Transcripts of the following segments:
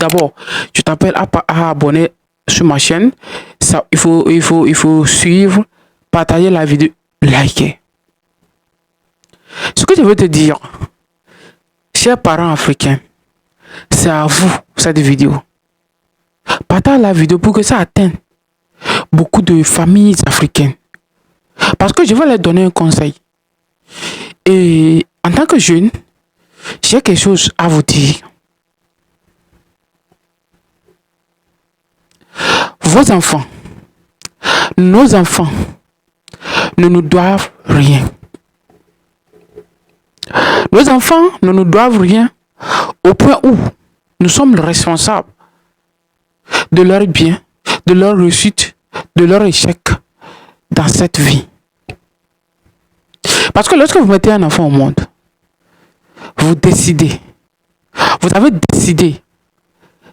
d'abord, je t'appelle à abonner sur ma chaîne. Ça, il faut suivre, partager la vidéo, liker. Ce que je veux te dire, chers parents africains, c'est à vous, cette vidéo. Partage la vidéo pour que ça atteigne beaucoup de familles africaines. Parce que je vais leur donner un conseil. Et en tant que jeune, j'ai quelque chose à vous dire. Vos enfants, nos enfants, ne nous doivent rien. Nos enfants ne nous doivent rien au point où nous sommes les responsables de leur bien, de leur réussite, de leur échec dans cette vie. Parce que lorsque vous mettez un enfant au monde, vous décidez, vous avez décidé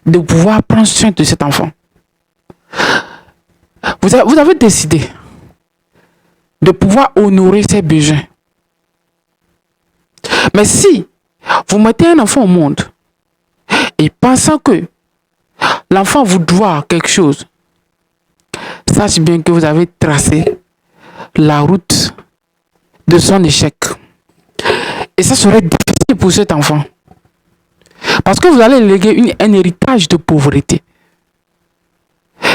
de pouvoir prendre soin de cet enfant. Vous avez décidé de pouvoir honorer ses besoins. Mais si vous mettez un enfant au monde et pensant que l'enfant vous doit quelque chose, sachez bien que vous avez tracé la route de son échec. Et ça serait difficile pour cet enfant. Parce que vous allez léguer un héritage de pauvreté.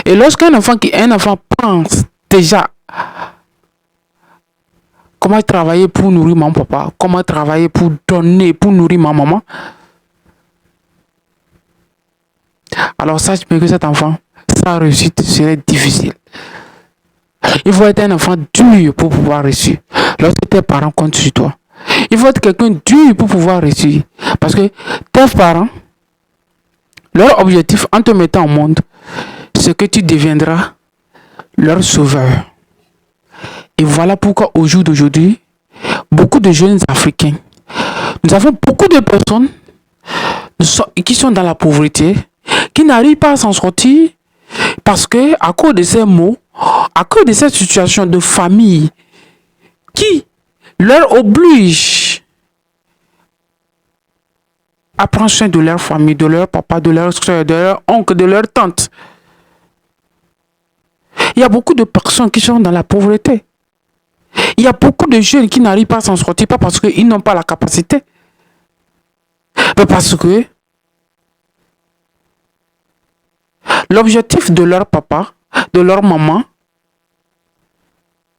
Et lorsqu'un enfant pense déjà comment travailler pour nourrir mon papa, comment travailler pour donner, pour nourrir ma maman, alors sache bien que cet enfant, sa réussite serait difficile. Il faut être un enfant dur pour pouvoir réussir. Lorsque tes parents comptent sur toi, il faut être quelqu'un dur pour pouvoir réussir. Parce que tes parents, leur objectif en te mettant au monde, c'est que tu deviendras leur sauveur. Et voilà pourquoi au jour d'aujourd'hui, beaucoup de jeunes Africains, nous avons beaucoup de personnes qui sont dans la pauvreté, qui n'arrivent pas à s'en sortir parce que à cause de ces mots, à cause de cette situation de famille qui leur oblige à prendre soin de leur famille, de leur papa, de leur soeur, de leur oncle, de leur tante. Il y a beaucoup de personnes qui sont dans la pauvreté. Il y a beaucoup de jeunes qui n'arrivent pas à s'en sortir, pas parce qu'ils n'ont pas la capacité, mais parce que l'objectif de leur papa, de leur maman,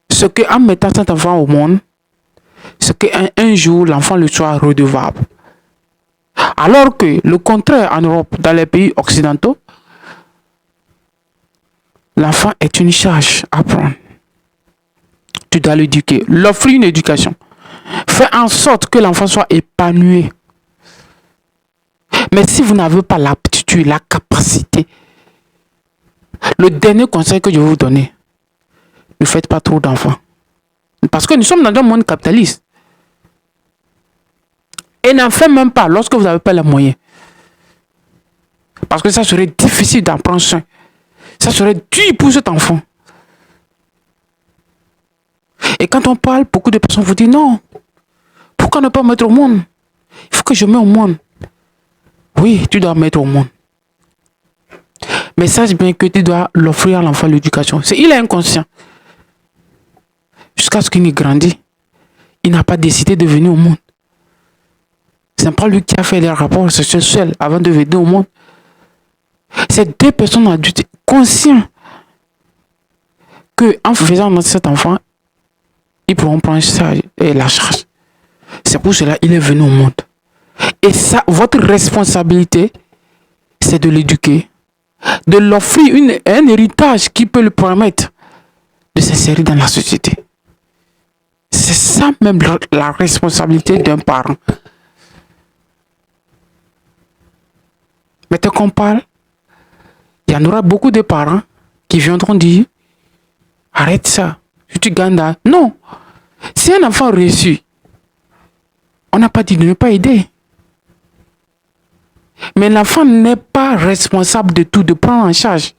c'est qu'en mettant cet enfant au monde, c'est qu'un jour, l'enfant le soit redevable. Alors que le contraire en Europe, dans les pays occidentaux, l'enfant est une charge à prendre. Tu dois l'éduquer, l'offrir une éducation. Fais en sorte que l'enfant soit épanoui. Mais si vous n'avez pas l'aptitude, la capacité, le dernier conseil que je vais vous donner, ne faites pas trop d'enfants. Parce que nous sommes dans un monde capitaliste. Et n'en faites même pas lorsque vous n'avez pas les moyens. Parce que ça serait difficile d'en prendre soin. Ça serait dur pour cet enfant. Et quand on parle, beaucoup de personnes vous disent non. Pourquoi ne pas mettre au monde? Il faut que je mette au monde. Oui, tu dois mettre au monde. Mais sache bien que tu dois l'offrir à l'enfant l'éducation. Il est inconscient. Jusqu'à ce qu'il grandisse. Il n'a pas décidé de venir au monde. Ce n'est pas lui qui a fait les rapports sexuels avant de venir au monde. C'est deux personnes adultes conscients qu'en faisant naître cet enfant, ils pourront prendre la charge. C'est pour cela qu'il est venu au monde. Et ça, votre responsabilité, c'est de l'éduquer, de l'offrir un héritage qui peut lui permettre de s'insérer dans la société. C'est ça même la responsabilité d'un parent. Maintenant qu'on parle, il y en aura beaucoup de parents qui viendront dire arrête ça, tu gagnes là. Non, si un enfant réussit, on n'a pas dit de ne pas aider. Mais l'enfant n'est pas responsable de tout, de prendre en charge.